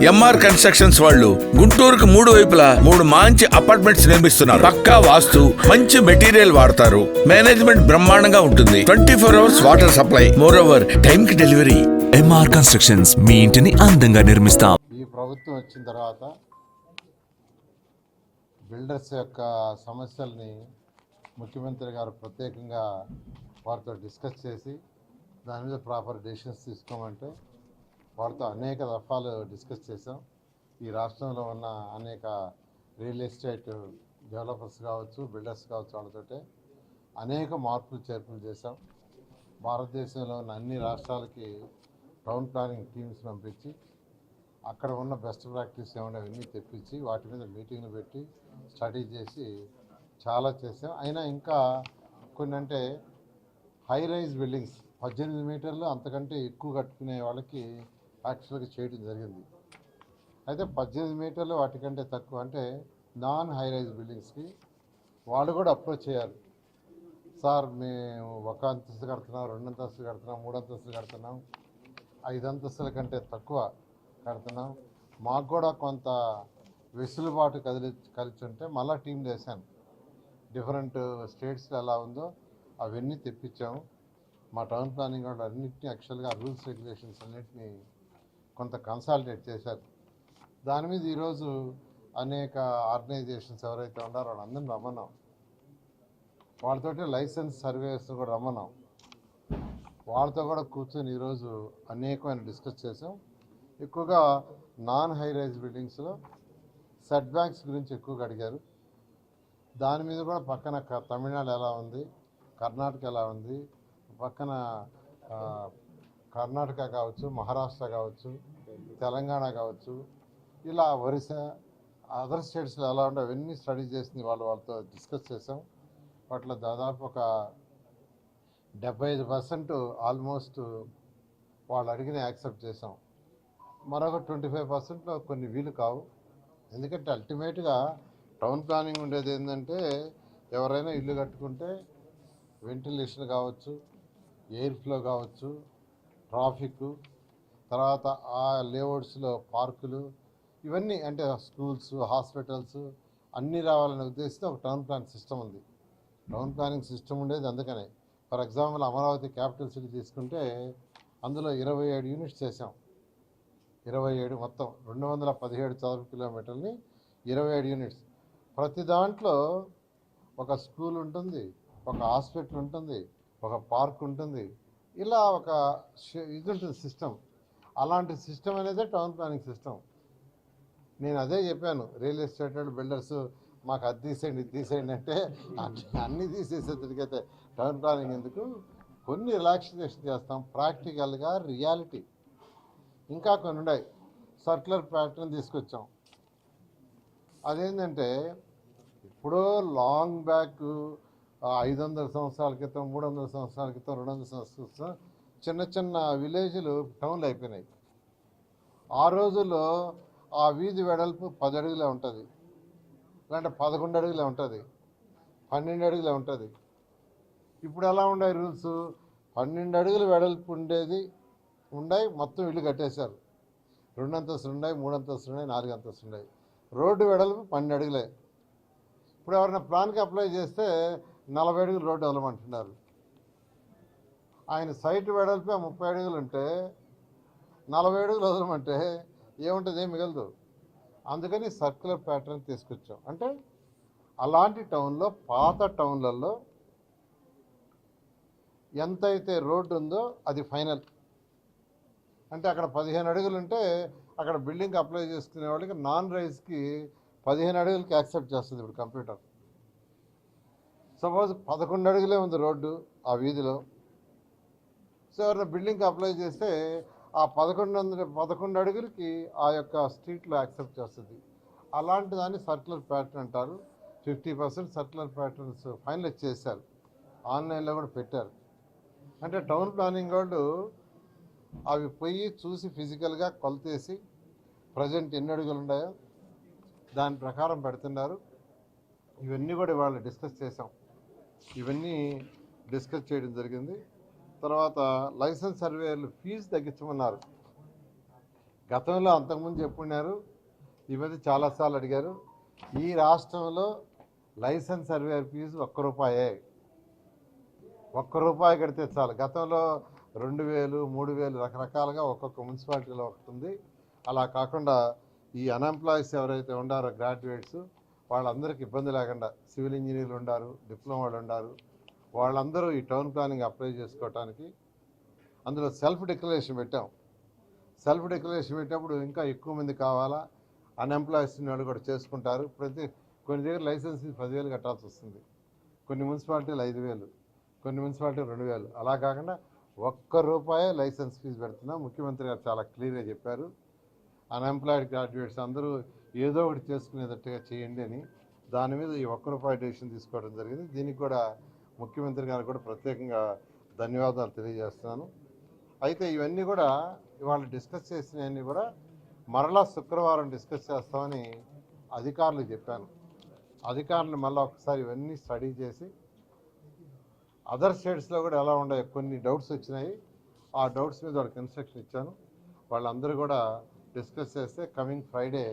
MR constructions వాళ్ళు గుంటూరుకు 3 వైపులా 3 మంచి అపార్ట్మెంట్స్ నిర్మిస్తున్నారు. పక్కా వాస్తు, మంచి మెటీరియల్ వాడతారు. మేనేజ్మెంట్ బ్రహ్మాండంగా ఉంటుంది. 24 hours water supply, more over time కి డెలివరీ. ఎంఆర్ కన్స్ట్రక్షన్స్, మీ ఇంటిని అందంగా నిర్మిస్తాం. ఈ ప్రభుత్వం వచ్చిన తర్వాత బిల్డర్స్ యొక్క సమస్యల్ని ముఖ్యమంత్రి గారు ప్రత్యేకంగా వారితో డిస్కస్ చేసి దాని మీద ప్రాపర్ డెసిషన్స్ తీసుకోమంటే వారితో అనేక దఫాలు డిస్కస్ చేసాం. ఈ రాష్ట్రంలో ఉన్న అనేక రియల్ ఎస్టేట్ డెవలపర్స్ కావచ్చు, బిల్డర్స్ కావచ్చు, వాళ్ళతోటే అనేక మార్పులు చేర్పులు చేశాం. భారతదేశంలో ఉన్న అన్ని రాష్ట్రాలకి టౌన్ ప్లానింగ్ టీమ్స్ పంపించి అక్కడ ఉన్న బెస్ట్ ప్రాక్టీస్ ఏమైనా అవన్నీ తెప్పించి వాటి మీద మీటింగ్లు పెట్టి స్టడీ చేసి చాలా చేసాం. అయినా ఇంకా కొన్ని అంటే హై రైజ్ బిల్డింగ్స్ 18 మీటర్లు అంతకంటే ఎక్కువ కట్టుకునే వాళ్ళకి యాక్చువల్గా చేయడం జరిగింది. అయితే 18 మీటర్లు వాటికంటే తక్కువ అంటే నాన్ హై రైజ్ బిల్డింగ్స్కి వాళ్ళు కూడా అప్రోచ్ చేయాలి. సార్ మేము 1 అంతస్తు కడుతున్నాం, 2 అంతస్తులు కడుతున్నాం, 3 అంతస్తులు కడుతున్నాం, 5 అంతస్తుల కంటే తక్కువ కడుతున్నాం, మాకు కూడా కొంత వెసులుబాటు కలిసి ఉంటే మళ్ళీ టీంలు వేసాను. డిఫరెంట్ స్టేట్స్లో ఎలా ఉందో అవన్నీ తెప్పించాము. మా టౌన్ ప్లానింగ్ వాళ్ళు అన్నింటినీ యాక్చువల్గా రూల్స్ రెగ్యులేషన్స్ అన్నింటినీ కొంత కన్సాలిడేట్ చేశారు. దాని మీద ఈరోజు అనేక ఆర్గనైజేషన్స్ ఎవరైతే ఉన్నారో వాళ్ళందరినీ రమ్మన్నాం. వాళ్ళతోటి లైసెన్స్ సర్వేస్ కూడా రమ్మన్నాం. వాళ్ళతో కూడా కూర్చొని ఈరోజు అనేకమైన డిస్కస్ చేసాం. ఎక్కువగా నాన్ హై రైజ్ బిల్డింగ్స్లో సెట్ బ్యాక్స్ గురించి ఎక్కువగా అడిగారు. దాని మీద కూడా పక్కన తమిళనాడు ఎలా ఉంది, కర్ణాటక ఎలా ఉంది, పక్కన కర్ణాటక కావచ్చు, మహారాష్ట్ర కావచ్చు, తెలంగాణ కావచ్చు, ఇలా ఒరిస్సా అదర్ స్టేట్స్లో ఎలా ఉంటే అవన్నీ స్టడీ చేసింది వాళ్ళతో డిస్కస్ చేసాం. వాటిలో దాదాపు ఒక 75% ఆల్మోస్ట్ వాళ్ళు అడిగిన యాక్సెప్ట్ చేసాం. మరొక 25%లో కొన్ని వీలు కావు. ఎందుకంటే అల్టిమేట్గా టౌన్ ప్లానింగ్ ఉండేది ఏంటంటే ఎవరైనా ఇల్లు కట్టుకుంటే వెంటిలేషన్ కావచ్చు, ఎయిర్ ఫ్లో కావచ్చు, ట్రాఫిక్, తర్వాత ఆ లేఅవుట్స్లో పార్కులు, ఇవన్నీ అంటే స్కూల్స్, హాస్పిటల్స్ అన్నీ రావాలనే ఉద్దేశంతో ఒక టౌన్ ప్లాన్ సిస్టమ్ ఉంది. టౌన్ ప్లానింగ్ సిస్టమ్ ఉండేది అందుకనే. For example Amaravati capital city తీసుకుంటే అందులో 27 యూనిట్స్ చేసాం. 27 మొత్తం 217 చదరపు కిలోమీటర్ని 27 యూనిట్స్. ప్రతి దాంట్లో ఒక స్కూల్ ఉంటుంది, ఒక హాస్పిటల్ ఉంటుంది, ఒక పార్క్ ఉంటుంది, ఇలా ఒక ఇది ఉంటుంది సిస్టమ్. అలాంటి సిస్టమ్ అనేది టౌన్ ప్లానింగ్ సిస్టమ్. నేను అదే చెప్పాను, రియల్ ఎస్టేట్ బిల్డర్స్ మాకు అది తీసేయండి, ఇది తీసేయండి అంటే అన్నీ తీసేసేందుకైతే టౌన్ ప్లానింగ్ ఎందుకు, కొన్ని రిలాక్సేషన్ చేస్తాం. ప్రాక్టికల్గా రియాలిటీ ఇంకా కొన్ని ఉన్నాయి. సర్క్యులర్ ప్యాటర్న్ తీసుకొచ్చాం. అదేంటంటే ఇప్పుడు లాంగ్ బ్యాక్ 500 సంవత్సరాల క్రితం, 300 సంవత్సరాల క్రితం, 200 సంవత్సరాల క్రితం చిన్న చిన్న విలేజ్లు టౌన్లు అయిపోయినాయి. ఆ రోజుల్లో ఆ వీధి వెడల్పు 10 అడుగులే ఉంటుంది, లేదంటే 11 అడుగులే ఉంటుంది, 12 అడుగులే ఉంటుంది. ఇప్పుడు ఎలా ఉన్నాయి రూల్స్? 12 అడుగులు వెడల్పు ఉండేది ఉన్నాయి, మొత్తం ఇల్లు కట్టేశారు. 2 అంతస్తులు ఉన్నాయి, 3 అంతస్తులు ఉన్నాయి, 4 అంతస్తులు ఉన్నాయి. రోడ్డు వెడల్పు 12 అడుగులే. ఇప్పుడు ఎవరైనా ప్లాన్కి అప్లై చేస్తే 40 అడుగులు రోడ్డు వదలమంటున్నారు. ఆయన సైట్ వెడల్పే 30 అడుగులు ఉంటే 40 అడుగులు వదలమంటే ఏముంటుంది? ఏం మిగలదు. అందుకని సర్క్యులర్ ప్యాటర్న్ తీసుకొచ్చాం. అంటే అలాంటి టౌన్లో, పాత టౌన్లలో ఎంతైతే రోడ్డు ఉందో అది ఫైనల్. అంటే అక్కడ 15 అడుగులు ఉంటే అక్కడ బిల్డింగ్ అప్లై చేసుకునే వాళ్ళకి నాన్ రైజ్కి 15 అడుగులకి యాక్సెప్ట్ చేస్తుంది ఇప్పుడు కంప్యూటర్. సపోజ్ 11 అడుగులే ఉంది రోడ్డు ఆ వీధిలో, సో ఎవరైనా బిల్డింగ్కి అప్లై చేస్తే ఆ 11 అడుగులకి ఆ యొక్క స్ట్రీట్లో యాక్సెప్ట్ చేస్తుంది. అలాంటి దాన్ని సర్క్యులర్ ప్యాటర్న్ అంటారు. 50% సర్క్యులర్ ప్యాటర్న్స్ ఫైనలైజ్ చేశారు, ఆన్లైన్లో కూడా పెట్టారు. అంటే టౌన్ ప్లానింగ్ వాళ్ళు అవి పోయి చూసి ఫిజికల్గా కొలతేసి ప్రజెంట్ ఎన్ని అడుగులు ఉన్నాయో దాని ప్రకారం పెడుతున్నారు. ఇవన్నీ కూడా ఇవాళ డిస్కస్ చేసాం. ఇవన్నీ డిస్కస్ చేయడం జరిగింది. తర్వాత లైసెన్స్ సర్వేయర్లు ఫీజు తగ్గించమన్నారు. గతంలో అంతకుముందు చెప్పున్నారు, ఈ మధ్య చాలాసార్లు అడిగారు. ఈ రాష్ట్రంలో లైసెన్స్ సర్వేయర్ ఫీజు ₹1. ₹1 కడితే చాలు. గతంలో 2,000, 3,000 రకరకాలుగా ఒక్కొక్క మున్సిపాలిటీలో ఉంటుంది. అలా కాకుండా ఈ అన్ఎంప్లాయీస్ ఎవరైతే ఉండారో గ్రాడ్యుయేట్స్ వాళ్ళందరికీ ఇబ్బంది లేకుండా సివిల్ ఇంజనీర్లు ఉండారు, డిప్లొమాలు ఉండారు, వాళ్ళందరూ ఈ టౌన్ ప్లానింగ్ అప్లై చేసుకోవటానికి అందులో సెల్ఫ్ డిక్లరేషన్ పెట్టాం. సెల్ఫ్ డిక్లరేషన్ పెట్టినప్పుడు ఇంకా ఎక్కువ మంది కావాలా, అన్ఎంప్లాయీస్ వాళ్ళు కూడా చేసుకుంటారు. కొన్ని దగ్గర లైసెన్స్ ఫీజు 10,000 కట్టాల్సి వస్తుంది, కొన్ని మున్సిపాలిటీలు 5,000, కొన్ని మున్సిపాలిటీలు 2,000. అలా కాకుండా ₹1 లైసెన్స్ ఫీజు పెడుతున్నాం. ముఖ్యమంత్రి గారు చాలా క్లియర్గా చెప్పారు, అన్ఎంప్లాయిడ్ గ్రాడ్యుయేట్స్ అందరూ ఏదో ఒకటి చేసుకునేటట్టుగా చేయండి అని. దాని మీద ఈ ₹1 డెసిషన్ తీసుకోవడం జరిగింది. దీనికి కూడా ముఖ్యమంత్రి గారు కూడా ప్రత్యేకంగా ధన్యవాదాలు తెలియజేస్తున్నాను. అయితే ఇవన్నీ కూడా ఇవాళ డిస్కస్ చేసినవన్నీ కూడా మరలా శుక్రవారం డిస్కస్ చేస్తామని అధికారులకు చెప్పాను. అధికారులు మళ్ళీ ఒకసారి ఇవన్నీ స్టడీ చేసి అదర్ స్టేట్స్లో కూడా ఎలా ఉన్నాయో కొన్ని డౌట్స్ వచ్చినాయి. ఆ డౌట్స్ మీద వాళ్ళకి ఇన్స్ట్రక్షన్ ఇచ్చాను. వాళ్ళందరూ కూడా డిస్కస్ చేస్తే కమింగ్ ఫ్రైడే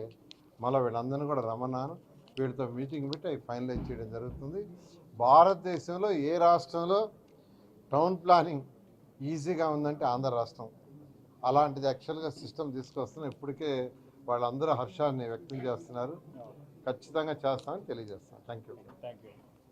మళ్ళీ వీళ్ళందరినీ కూడా రమ్మన్నాను. వీళ్ళతో మీటింగ్ పెట్టి అవి ఫైనలైజ్ చేయడం జరుగుతుంది. భారతదేశంలో ఏ రాష్ట్రంలో టౌన్ ప్లానింగ్ ఈజీగా ఉందంటే ఆంధ్ర రాష్ట్రం. అలాంటిది యాక్చువల్గా సిస్టమ్ తీసుకొస్తున్నాం. ఇప్పటికే వాళ్ళందరూ హర్షాన్ని వ్యక్తం చేస్తున్నారు. ఖచ్చితంగా చేస్తామని తెలియజేస్తాను. Thank you.